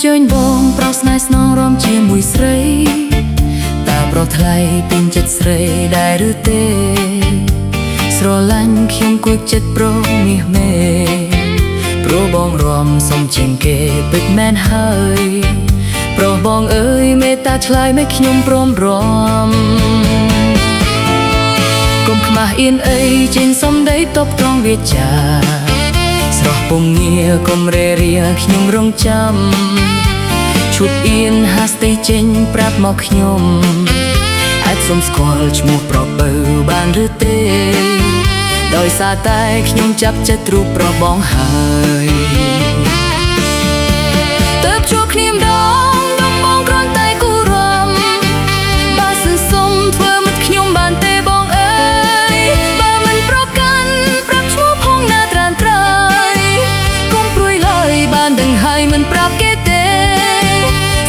ជើញបងប្រោសស្នេហ៍ស្នងរំជាមួយស្រីតើប្រថ្លៃពេញចិត្តស្រីដែរឬទេស្រឡាញ់ខ្ញុំគួចចិត្តប្រមាសមេព្រោះបងរំសុំជាងគេពិតមែនហើយព្រោះបងអើយមេត្តាឆ្លើយមិនខ្ញុំព្រមរំកុំខ្មាស់អៀនអីចេញសំដីតបត្រង់វាចាស្រស់ពុំងារកុំរេរាខ្ញុំរងចាំឈុតអៀនហាស្ទៃចេញប្រាប់មកខ្ញុំអាចសុំស្គាល់ឈ្មោះប្របើបានឬទេដោយសារតែខ្ញុំចាប់ចិត្តរូបប្រុសបងហើយទើបជួបគ្នាម្ដងដំបងគ្រាន់តែគូរំបើសន្សុំធ្វើមិត្តខ្ញុំបានទេបងអើយបើមិនប្រកាន់ប្រាប់ឈ្មោះផងណាត្រានត្រៃកុំព្រួយឡើយបានដឹងហើយមិនប្រាប់គេទេ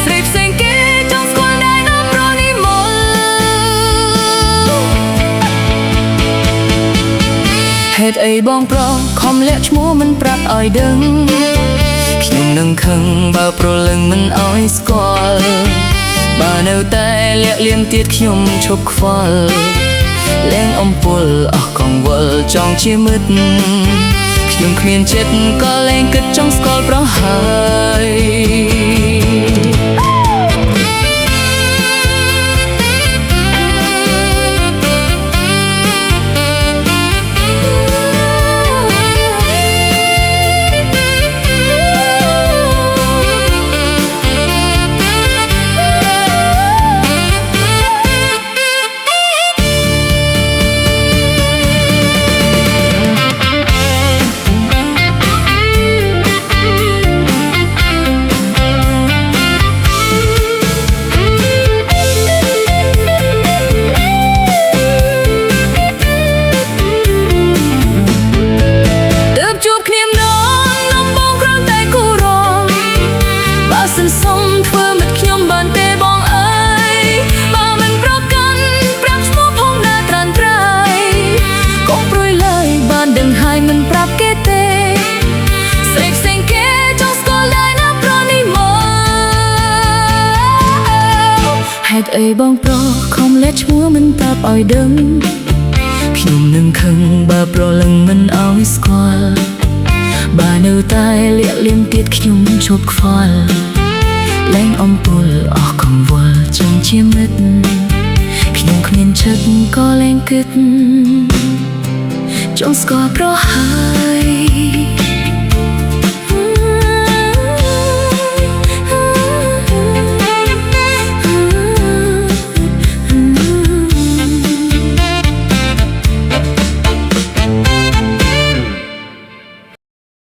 ស្រីផ្សេងគេចង់ស្គាល់ដែរណាប្រនិមលហេតុអីបងប្រុសខំលាក់ឈ្មោះមិនប្រាប់ឲ្យដឹងខ្ញុំនឹងខឹងបើប្រលឹងមិនឲ្យស្គាល់បើនៅតែលាក់លៀមទៀតខ្ញុំឈប់ខ្វល់លែងអំពុលអស់កង្វល់ចង់ជាមិត្តខ្ញុំគ្មានចិត្តក៏លែងគិតចង់ស្គាល់ប្រហើយសុំធ្វើមិត្តខ្ញុំបានទេបងអើយបើមិនប្រកាន់ប្រាប់ឈ្មោះផងណាត្រានត្រៃកុំព្រួយឡើយបានដឹងហើយមិនប្រាប់គេទេស្រីផ្សេងគេចង់ស្គាល់ដែរណាប្រនិមលហេតុអីបងប្រុសខំលាក់ឈ្មោះមិនប្រាប់ឲ្យដឹងខ្ញុំនឹងខឹងបើប្រលឹងមិនឲ្យស្គាល់បើនៅតែលាក់លៀមទៀតខ្ញុំឈប់ខ្វល់លែងអំពុលអស់កង្វល់ចង់ជាមិត្តខ្ញុំគ្មានចិត្តក៏លែងគិតចង់ស្គាល់ប្រហើយ